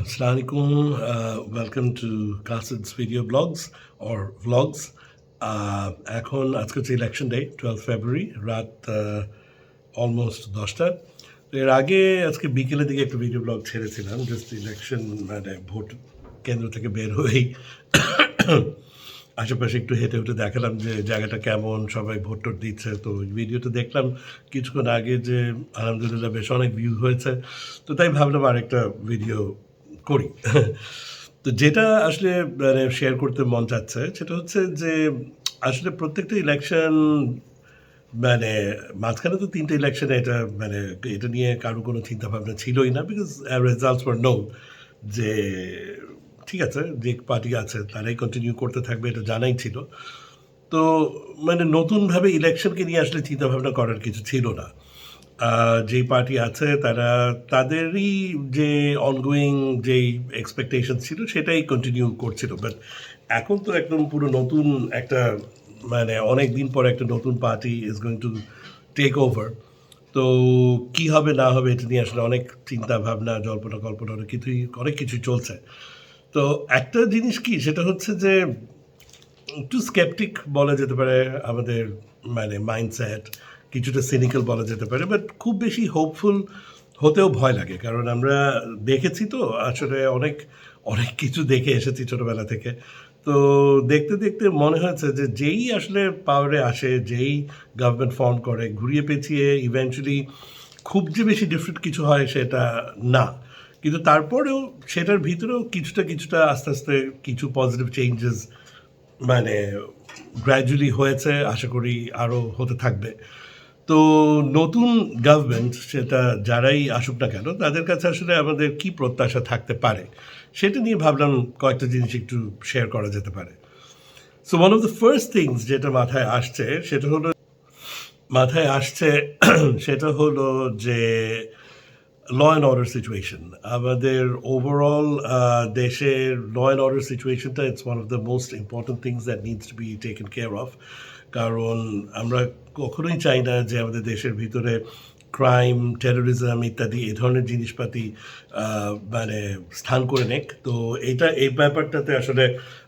Assalamualaikum. Welcome to Qasid's video blogs or vlogs. এখন আজকে হচ্ছে ইলেকশন ডে 12 ফেব্রুয়ারি রাত অলমোস্ট 10টা। তো এর আগে আজকে বিকেলের দিকে একটা ভিডিও ব্লগ ছেড়েছিলাম, জাস্ট ইলেকশন মানে ভোট কেন্দ্র থেকে বের হয়েই আশেপাশে একটু হেঁটে হেঁটে দেখালাম যে জায়গাটা কেমন, সবাই ভোট টোট দিচ্ছে। তো ভিডিওটা দেখলাম কিছুক্ষণ আগে যে আলহামদুলিল্লাহ বেশ অনেক ভিউ হয়েছে, তো তাই ভাবলাম আরেকটা ভিডিও করি। তো যেটা আসলে মানে শেয়ার করতে মন চাচ্ছে সেটা হচ্ছে যে আসলে প্রত্যেকটা ইলেকশন মানে মাঝখানে তো 3টে ইলেকশনে এটা নিয়ে কারো কোনো চিন্তাভাবনা ছিলই না, বিকজ রেজাল্টস ওয়ার নোন যে ঠিক আছে যে পার্টি আছে তারাই কন্টিনিউ করতে থাকবে, এটা জানাই ছিল। তো মানে নতুনভাবে ইলেকশনকে নিয়ে আসলে চিন্তাভাবনা করার কিছু ছিল না। যেই পার্টি আছে তারা তাদেরই যে অনগোয়িং যেই এক্সপেকটেশন ছিল সেটাই কন্টিনিউ করছিল। বাট এখন তো একদম পুরো নতুন একটা মানে অনেক দিন পর একটা নতুন party is going to take over. তো কী হবে না হবে এটা নিয়ে আসলে অনেক চিন্তা ভাবনা জল্পনা কল্পনা অনেক কিছুই চলছে। তো একটা জিনিস কি সেটা হচ্ছে যে একটু স্কেপটিক বলা যেতে পারে আমাদের মানে মাইন্ডসেট, কিছুটা সিনিক্যাল বলা যেতে পারে, বাট খুব বেশি হোপফুল হতেও ভয় লাগে। কারণ আমরা দেখেছি তো আসলে অনেক অনেক কিছু দেখে এসেছি ছোটোবেলা থেকে। তো দেখতে দেখতে মনে হয়েছে যে যেই আসলে পাওয়ারে আসে, যেই গভর্নমেন্ট ফর্ম করে, ঘুরিয়ে পেঁচিয়ে ইভেন্চুয়ালি খুব যে বেশি ডিফারেন্ট কিছু হয় সেটা না, কিন্তু তারপরেও সেটার ভিতরেও কিছুটা কিছুটা আস্তে আস্তে কিছু পজিটিভ চেঞ্জেস মানে গ্র্যাজুয়ালি হয়েছে, আশা করি আরও হতে থাকবে। তো নতুন গভর্নমেন্ট সেটা যারাই আসুক না কেন তাদের কাছে আসলে আমাদের কি প্রত্যাশা থাকতে পারে সেটা নিয়ে ভাবলাম কয়েকটা জিনিস একটু শেয়ার করা যেতে পারে। So one of the first things যেটা মাথায় আসছে সেটা হলো যে ল অ্যান্ড অর্ডার সিচুয়েশন। আমাদের ওভারঅল দেশের ল অ্যান্ড অর্ডার সিচুয়েশনটা it's one of the most important things that needs to be taken care of. কারণ আমরা কখনোই চাই না যে আমাদের দেশের ভিতরে ক্রাইম, টেরোরিজম ইত্যাদি এই ধরনের জিনিসপাতি মানে স্থান করে নেক। তো এই ব্যাপারটাতে আসলে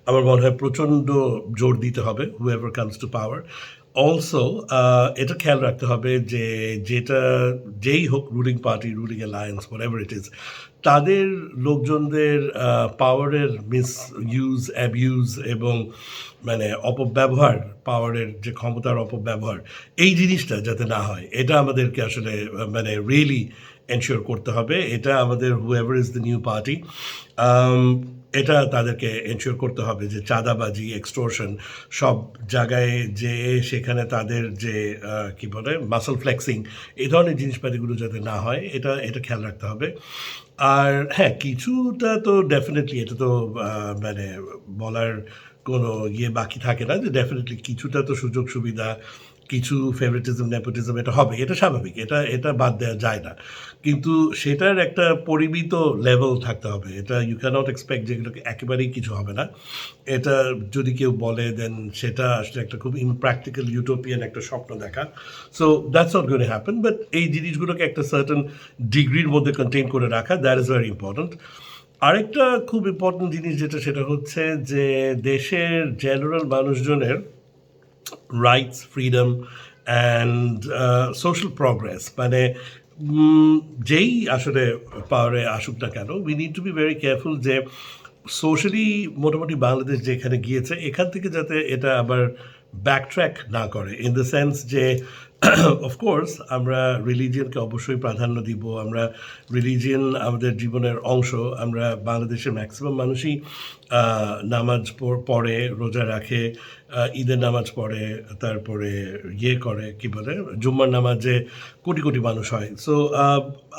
আমার মনে হয় প্রচণ্ড জোর দিতে হবে whoever comes to power. Also এটা খেয়াল রাখতে হবে যে যেই হোক ruling party, ruling alliance, whatever it is, তাদের লোকজনদের পাওয়ারের ইউজ অ্যাবিউজ এবং মানে অপব্যবহার, পাওয়ারের যে ক্ষমতার অপব্যবহার, এই জিনিসটা যাতে না হয় এটা আমাদেরকে আসলে মানে রিয়েলি এনশিওর করতে হবে। এটা আমাদের whoever is the new party, এটা তাদেরকে এনশিওর করতে হবে যে চাঁদাবাজি, এক্সটোরশন সব জায়গায় যে সেখানে তাদের যে কি বলে মাসল ফ্লেক্সিং, এই ধরনের জিনিসপাতিগুলো যাতে না হয় এটা খেয়াল রাখতে হবে। আর হ্যাঁ, কিছুটা তো ডেফিনেটলি এটা তো মানে বলার কোনো বাকি থাকে না যে ডেফিনেটলি কিছুটা তো সুযোগ সুবিধা, কিছু ফেভারিটিজম, নেপোটিজম এটা হবে, এটা স্বাভাবিক, এটা বাদ দেওয়া যায় না। কিন্তু সেটার একটা পরিমিত লেভেল থাকতে হবে। এটা ইউ ক্যানট এক্সপেক্ট যেগুলোকে একেবারেই কিছু হবে না। এটা যদি কেউ বলে দেন সেটা আসলে একটা খুব ইমপ্র্যাকটিক্যাল ইউটোপিয়ান একটা স্বপ্ন দেখা। So that's not going to happen, but এই জিনিসগুলোকে একটা সার্টেন ডিগ্রির মধ্যে কন্টেইন করে রাখা, দ্যাট ইজ ভেরি ইম্পর্ট্যান্ট। আরেকটা খুব ইম্পর্ট্যান্ট জিনিস সেটা হচ্ছে যে দেশের জেনারেল মানুষজনের rights, freedom and social progress মানে যেই আসলে পাওয়ারে আসুক না কেন, we need to be very careful যে সোশ্যালি মোটামুটি বাংলাদেশ যেখানে গিয়েছে এখান থেকে যাতে এটা আবার ব্যাকট্র্যাক না করে, ইন দ্য সেন্স যে অফকোর্স আমরা রিলিজিয়নকে অবশ্যই প্রাধান্য দিব, আমরা রিলিজিয়ন আমাদের জীবনের অংশ, আমরা বাংলাদেশের ম্যাক্সিমাম মানুষই নামাজ পড়ে, রোজা রাখে, ঈদের নামাজ পড়ে, তারপরে করে কী বলে জুম্মার নামাজে কোটি কোটি মানুষ হয়। সো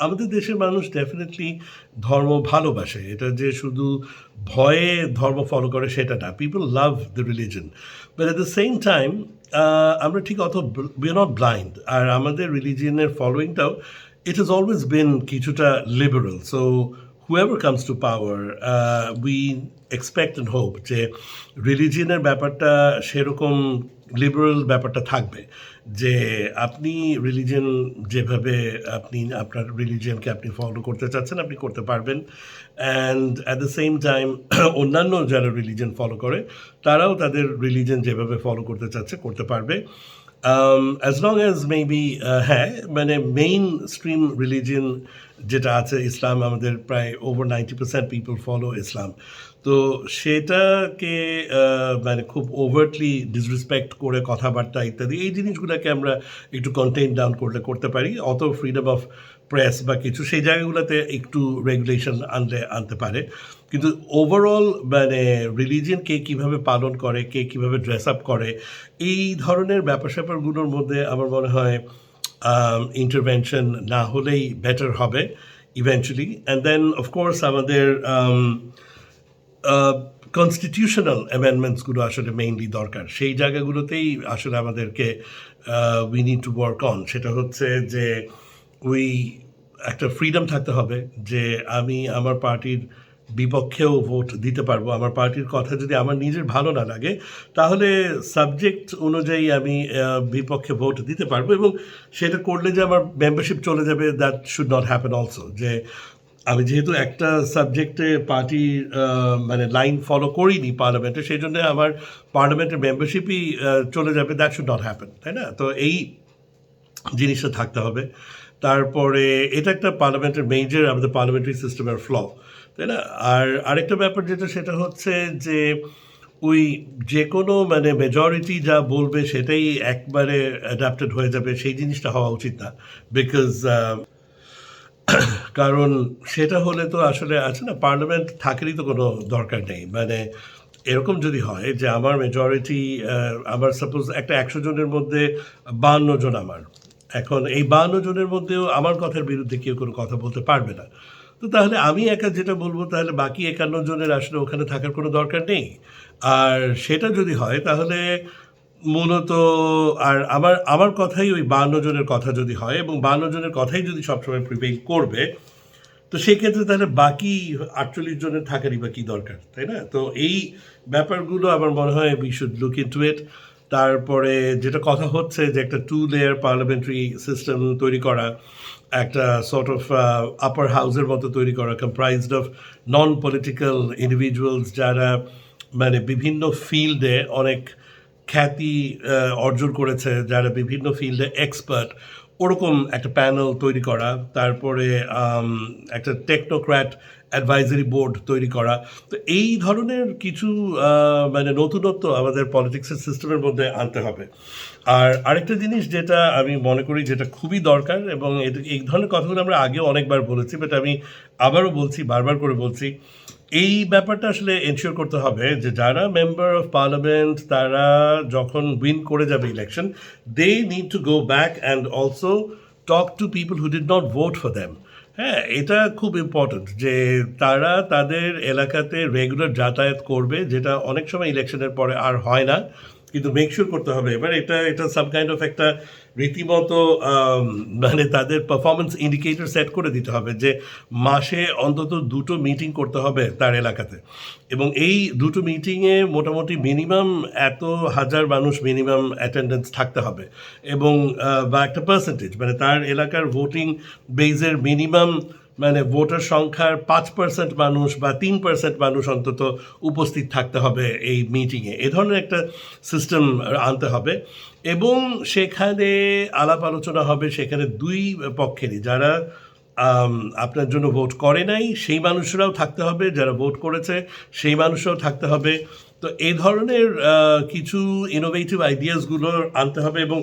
আমাদের দেশের মানুষ ডেফিনেটলি ধর্ম ভালোবাসে, এটা যে শুধু ভয়ে ধর্ম ফলো করে সেটা না, people love the religion, but at the same time আমরা ঠিক উই আর নট ব্লাইন্ড। আর আমাদের রিলিজিয়নের ফলোয়িংটাও ইট হ্যাজ অলওয়েজ বিন কিছুটা liberal. So whoever comes to power, we expect and hope যে রিলিজিয়নের ব্যাপারটা সেরকম লিবারেল ব্যাপারটা থাকবে, যে আপনি রিলিজিয়ন যেভাবে আপনি আপনার রিলিজিয়নকে আপনি ফলো করতে চাচ্ছেন আপনি করতে পারবেন, and at the same time অন্যান্য যারা রিলিজিয়ন ফলো করে তারাও তাদের রিলিজিয়ন যেভাবে ফলো করতে চাচ্ছে করতে পারবে, অ্যাজ লং অ্যাজ মেবি হ্যাঁ মানে মেইন স্ট্রিম রিলিজিয়ন যেটা আছে ইসলাম, আমাদের প্রায় ওভার 90% পিপল ফলো ইসলাম। তো সেটাকে মানে খুব ওভারটলি ডিসরেসপেক্ট করে কথাবার্তা ইত্যাদি এই জিনিসগুলোকে আমরা একটু কন্টেইন ডাউন করলে করতে পারি। অত ফ্রিডম অফ প্রেস বা কিছু সেই জায়গাগুলোতে একটু রেগুলেশন আনতে পারে, কিন্তু ওভারঅল মানে রিলিজিয়ন কে কীভাবে পালন করে, কে কীভাবে ড্রেস আপ করে, এই ধরনের ব্যাপার স্যাপারগুলোর মধ্যে আমার মনে হয় ইন্টারভেনশন না হলেই বেটার হবে ইভেন্চুয়ালি। অ্যান্ড দেন অফকোর্স আমাদের কনস্টিটিউশনাল অ্যামেন্ডমেন্টসগুলো আসলে মেইনলি দরকার, সেই জায়গাগুলোতেই আসলে আমাদেরকে we need to work on. সেটা হচ্ছে যে ওই একটা ফ্রিডম থাকতে হবে যে আমি আমার পার্টির বিপক্ষেও ভোট দিতে পারবো, আমার পার্টির কথা যদি আমার নিজের ভালো না লাগে তাহলে সাবজেক্ট অনুযায়ী আমি বিপক্ষে ভোট দিতে পারবো, এবং সেটা করলে যে আমার মেম্বারশিপ চলে যাবে that should not happen also. যে আমি যেহেতু একটা সাবজেক্টে পার্টি মানে লাইন ফলো করিনি পার্লামেন্টে, সেই জন্য আমার পার্লামেন্টের মেম্বারশিপই চলে যাবে, দ্যাট শুড নট হ্যাপেন, তাই না? তো এই জিনিসটা থাকতে হবে। তারপরে এটা একটা পার্লামেন্টের মেজর আমাদের পার্লামেন্টারি সিস্টেমের ফ্ল, তাই না? আর আরেকটা ব্যাপার যেটা সেটা হচ্ছে যে ওই যে কোনো মানে মেজরিটি যা বলবে সেটাই একবারে অ্যাডাপ্টেড হয়ে যাবে, সেই জিনিসটা হওয়া উচিত না। বিকজ কারণ সেটা হলে তো আসলে আছে না, পার্লামেন্ট থাকেরই তো কোনো দরকার নেই। মানে এরকম যদি হয় যে আমার মেজরিটি, আমার সাপোজ একটা 100 জনের মধ্যে 52 জন আমার, এখন এই 52 জনের মধ্যেও আমার কথার বিরুদ্ধে কেউ কোনো কথা বলতে পারবে না, তো তাহলে আমি একা যেটা বলবো তাহলে বাকি 51 জনের আসলে ওখানে থাকার কোনো দরকার নেই। আর সেটা যদি হয় তাহলে মূলত আর আমার আমার কথাই ওই 52 জনের কথা যদি হয় এবং 52 জনের কথাই যদি সবসময় প্রিভেইল করবে, তো সেক্ষেত্রে তাহলে বাকি 48 জনের থাকারই বা কী দরকার, তাই না? তো এই ব্যাপারগুলো আমার মনে হয় উই শুড লুক ইনটু ইট। তারপরে যেটা কথা হচ্ছে যে একটা 2 লেয়ার পার্লামেন্টারি সিস্টেম তৈরি করা, একটা সর্ট অফ আপার হাউসের মতো তৈরি করা, comprised of non political individuals যারা মানে বিভিন্ন ফিল্ডে অনেক খ্যাতি অর্জন করেছে, যারা বিভিন্ন ফিল্ডে এক্সপার্ট, ওরকম একটা প্যানেল তৈরি করা। তারপরে একটা টেকনোক্র্যাট অ্যাডভাইজারি বোর্ড তৈরি করা। তো এই ধরনের কিছু মানে নতুনত্ব আমাদের পলিটিক্সের সিস্টেমের মধ্যে আনতে হবে। আর আরেকটা জিনিস যেটা আমি মনে করি যেটা খুবই দরকার, এবং এটা এই ধরনের কথাগুলো আমরা আগেও অনেকবার বলেছি, বাট আমি আবারও বলছি, বারবার করে বলছি, এই ব্যাপারটা আসলে এনশিওর করতে হবে যে যারা মেম্বার অফ পার্লামেন্ট তারা যখন উইন করে যাবে election, they need to go back and also talk to people who did not vote for them. হ্যাঁ, এটা খুব ইম্পর্ট্যান্ট যে তারা তাদের এলাকাতে রেগুলার যাতায়াত করবে, যেটা অনেক সময় ইলেকশনের পরে আর হয় না, কিন্তু মেকশিওর করতে হবে। এবার এটা এটা সাম কাইন্ড অফ একটা রীতিমতো মানে তাদের পারফরমেন্স ইন্ডিকেটর সেট করে দিতে হবে যে মাসে অন্তত 2টো মিটিং করতে হবে তার এলাকাতে, এবং এই 2টো মিটিংয়ে মোটামুটি মিনিমাম এত হাজার মানুষ মিনিমাম অ্যাটেন্ডেন্স থাকতে হবে, এবং বা একটা পার্সেন্টেজ মানে তার এলাকার ভোটিং বেজের মিনিমাম মানে ভোটার সংখ্যার 5% মানুষ বা 3% মানুষ অন্তত উপস্থিত থাকতে হবে এই মিটিংয়ে, এ ধরনের একটা সিস্টেম আনতে হবে। এবং সেখানে আলাপ আলোচনা হবে, সেখানে দুই পক্ষেরই যারা আপনার জন্য ভোট করে নাই সেই মানুষরাও থাকতে হবে, যারা ভোট করেছে সেই মানুষরাও থাকতে হবে। তো এই ধরনের কিছু ইনোভেটিভ আইডিয়াসগুলো আনতে হবে, এবং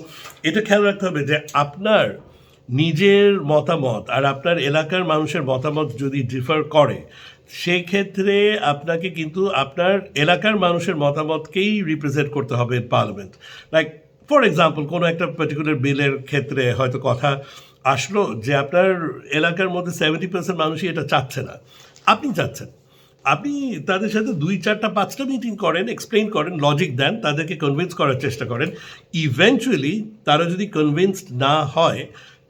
এটা খেয়াল রাখতে হবে যে আপনার নিজের মতামত আর আপনার এলাকার মানুষের মতামত যদি ডিফার করে, সেই ক্ষেত্রে আপনাকে কিন্তু আপনার এলাকার মানুষের মতামতকেই রিপ্রেজেন্ট করতে হবে পার্লামেন্ট। লাইক ফর এক্সাম্পল কোনো একটা পার্টিকুলার বিলের ক্ষেত্রে হয়তো কথা আসলো যে আপনার এলাকার মধ্যে 70% মানুষই এটা চাচ্ছে না, আপনি চাচ্ছেন, আপনি তাদের সাথে 2, 4, 5টা মিটিং করেন, এক্সপ্লেইন করেন, লজিক দেন, তাদেরকে কনভিন্স করার চেষ্টা করেন। ইভেনচুয়ালি তারা যদি কনভিন্সড না হয়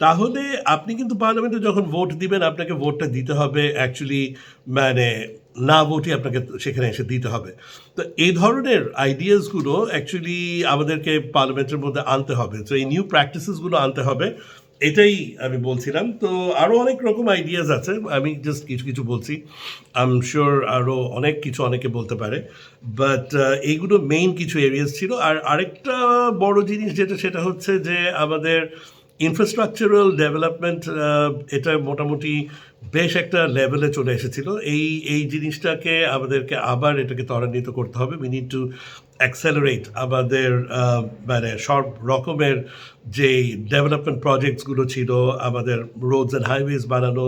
তাহলে আপনি কিন্তু পার্লামেন্টে যখন ভোট দিবেন আপনাকে ভোটটা দিতে হবে অ্যাকচুয়ালি মানে না ভোটই আপনাকে সেখানে এসে দিতে হবে। তো এই ধরনের আইডিয়াসগুলো অ্যাকচুয়ালি আমাদেরকে পার্লামেন্টের মধ্যে আনতে হবে। তো এই নিউ প্র্যাকটিসেসগুলো আনতে হবে, এটাই আমি বলছিলাম। তো আরও অনেক রকম আইডিয়াস আছে, আমি জাস্ট কিছু কিছু বলছি। আই এম শিওর আরও অনেক কিছু অনেকে বলতে পারে, বাট এইগুলো মেইন কিছু এরিয়াস ছিল। আর আরেকটা বড় জিনিস যেটা, সেটা হচ্ছে যে আমাদের ইনফ্রাস্ট্রাকচারাল ডেভেলপমেন্ট, এটা মোটামুটি বেশ একটা লেভেলে চলে এসেছিল। এই জিনিসটাকে আমাদেরকে আবার এটাকে ত্বরান্বিত করতে হবে। উই নিড টু অ্যাক্সেলারেট আমাদের মানে সব রকমের যেই ডেভেলপমেন্ট প্রজেক্টসগুলো ছিল, আমাদের রোডস অ্যান্ড হাইওয়েজ বানানো,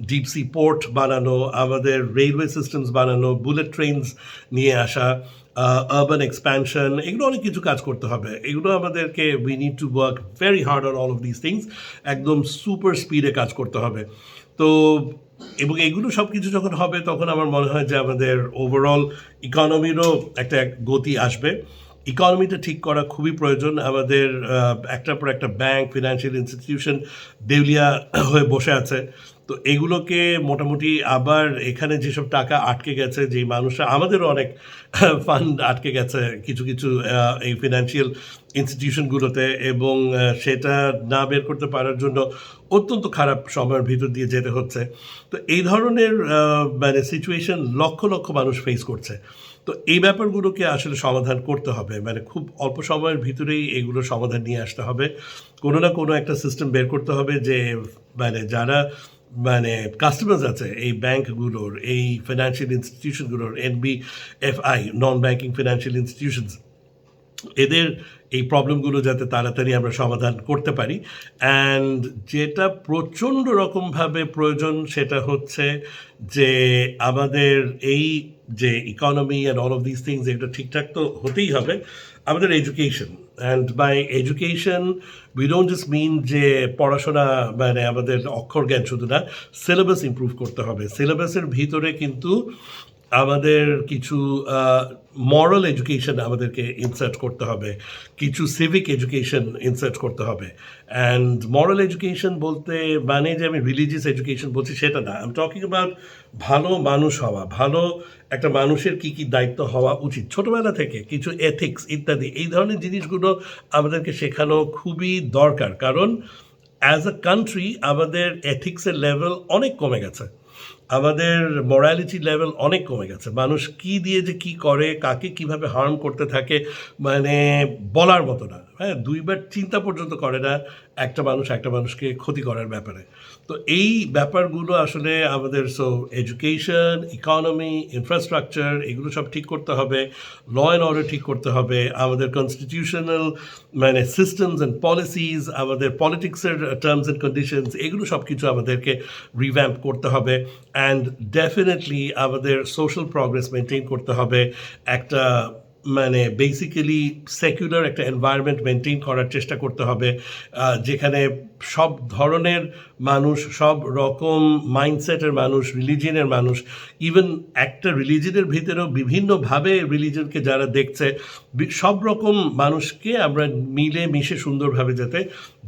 ডিপ সি পোর্ট বানানো, আমাদের রেলওয়ে সিস্টেমস বানানো, বুলেট ট্রেনস নিয়ে আসা, আরবান এক্সপ্যানশন, এগুলো অনেক কিছু কাজ করতে হবে। এগুলো আমাদেরকে we need to work very hard on all of this things. একদম সুপার স্পিডে কাজ করতে হবে। তো এবং এগুলো সব কিছু যখন হবে, তখন আমার মনে হয় যে আমাদের ওভারঅল ইকোনমিরও একটা গতি আসবে। ইকোনমিটা ঠিক করা খুবই প্রয়োজন। আমাদের একটার পর একটা ব্যাংক, ফিনান্সিয়াল ইনস্টিটিউশন দেউলিয়া হয়ে বসে আছে। তো এগুলোকে মোটামুটি আবার এখানে যেসব টাকা আটকে গেছে, যেই মানুষরা, আমাদেরও অনেক ফান্ড আটকে গেছে কিছু কিছু এই ফিনান্সিয়াল ইনস্টিটিউশনগুলোতে, এবং সেটা না বের করতে পারার জন্য অত্যন্ত খারাপ সময়ের ভিতর দিয়ে যেতে হচ্ছে। তো এই ধরনের মানে সিচুয়েশন লক্ষ লক্ষ মানুষ ফেস করছে। তো এই ব্যাপারগুলোকে আসলে সমাধান করতে হবে, মানে খুব অল্প সময়ের ভিতরেই এগুলো সমাধান নিয়ে আসতে হবে। কোনো না কোনো একটা সিস্টেম বের করতে হবে যে মানে যারা মানে কাস্টমার্স আছে এই ব্যাংকগুলোর, এই ফিনান্সিয়াল ইনস্টিটিউশনগুলোর, NBFI, non banking financial institutions, এদের এই প্রবলেমগুলো যাতে তাড়াতাড়ি আমরা সমাধান করতে পারি। অ্যান্ড যেটা প্রচণ্ড রকমভাবে প্রয়োজন, সেটা হচ্ছে যে আমাদের এই যে economy and all of this things, এটা ঠিকঠাক তো হতেই হবে। আমাদের education, and by education we don't just mean যে পড়াশোনা, মানে আমাদের অক্ষর জ্ঞান শুধু না, সিলেবাস ইমপ্রুভ করতে হবে। সিলেবাসের ভিতরে কিন্তু আমাদের কিছু মরাল এডুকেশন আমাদেরকে ইনসার্ট করতে হবে, কিছু সিভিক এডুকেশন ইনসার্ট করতে হবে। অ্যান্ড মরাল এডুকেশন বলতে মানে যে আমি রিলিজিয়াস এডুকেশন বলছি সেটা না, আই এম টকিং অ্যাবাউট ভালো মানুষ হওয়া, ভালো একটা মানুষের কী কী দায়িত্ব হওয়া উচিত ছোটোবেলা থেকে, কিছু এথিক্স ইত্যাদি, এই ধরনের জিনিসগুলো আমাদেরকে শেখানো খুবই দরকার। কারণ অ্যাজ আ কান্ট্রি আমাদের এথিক্সের লেভেল অনেক কমে গেছে, আমাদের মরালিটি লেভেল অনেক কমে গেছে। মানুষ কি দিয়ে যে কি করে, কাকে কিভাবে হার্ম করতে থাকে, মানে বলার মতো না। হ্যাঁ, দুইবার চিন্তা পর্যন্ত করে না একটা মানুষ একটা মানুষকে ক্ষতি করার ব্যাপারে। তো এই ব্যাপারগুলো আসলে আমাদের এডুকেশন, ইকোনমি, ইনফ্রাস্ট্রাকচার, এগুলো সব ঠিক করতে হবে। ল অ্যান্ড অর্ডার ঠিক করতে হবে। আমাদের কনস্টিটিউশনাল মানে সিস্টেমস অ্যান্ড পলিসিস, আমাদের পলিটিক্সের টার্মস অ্যান্ড কন্ডিশনস, এগুলো সব কিছু আমাদেরকে রিভ্যাম্প করতে হবে। অ্যান্ড ডেফিনেটলি আমাদের সোশ্যাল প্রগ্রেস মেনটেন করতে হবে। একটা মানে বেসিক্যালি সেকুলার একটা এনভায়রনমেন্ট মেনটেন করার চেষ্টা করতে হবে, যেখানে সব ধরনের মানুষ, সব রকম মাইন্ডসেটের মানুষ, রিলিজিয়নের মানুষ, ইভেন একটা রিলিজনের ভিতরেও বিভিন্নভাবে রিলিজনকে যারা দেখছে, সব রকম মানুষকে আমরা মিলে মিশে সুন্দরভাবে যাতে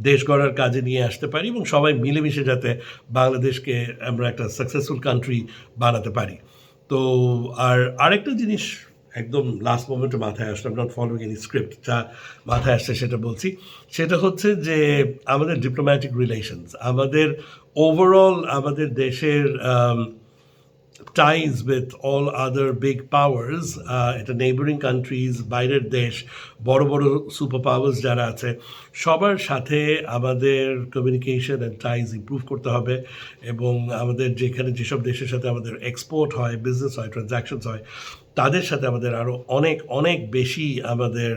দেশ গড়ার কাজে নিয়ে আসতে পারি, এবং সবাই মিলেমিশে যাতে বাংলাদেশকে আমরা একটা সাকসেসফুল কান্ট্রি বানাতে পারি। তো আরেকটা জিনিস একদম লাস্ট মোমেন্টে মাথায় আসলো, নট ফলোইং এনি স্ক্রিপ্ট, যা মাথায় আসছে সেটা বলছি। সেটা হচ্ছে যে আমাদের ডিপ্লোম্যাটিক রিলেশনস, আমাদের ওভারঅল আমাদের দেশের ties with all other big powers, এটা নেইবারিং কান্ট্রিজ, বাইরের দেশ, বড় বড় সুপার পাওয়ার্স যারা আছে, সবার সাথে আমাদের কমিউনিকেশন অ্যান্ড টাইজ ইমপ্রুভ করতে হবে। এবং আমাদের যেখানে যেসব দেশের সাথে আমাদের এক্সপোর্ট হয়, বিজনেস হয়, ট্রানজ্যাকশনস হয়, তাদের সাথে আমাদের আরও অনেক অনেক বেশি আমাদের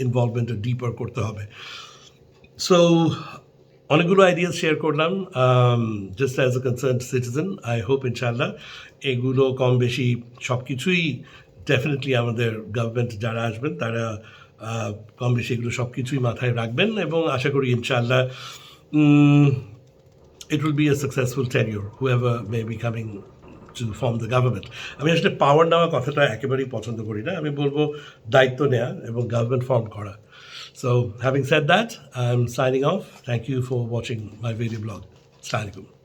ইনভলভমেন্টটা ডিপার করতে হবে। সো অনেকগুলো আইডিয়াস শেয়ার করলাম just as a concern citizen. I hope ইনশাআল্লাহ এগুলো কম বেশি সব কিছুই ডেফিনেটলি আমাদের গভর্নমেন্ট যারা আসবেন তারা কম বেশি এগুলো সব কিছুই মাথায় রাখবেন, এবং আশা করি ইনশাআল্লাহ it will be a successful tenure, whoever may be coming to form the government. আমি আসলে পাওয়ার নেওয়া কথাটা একেবারেই পছন্দ করি না, আমি বলবো দায়িত্ব নেওয়া এবং গভর্নমেন্ট ফর্ম করা। So having said that, I'm signing off. Thank you for watching my video blog. Assalamu alaikum.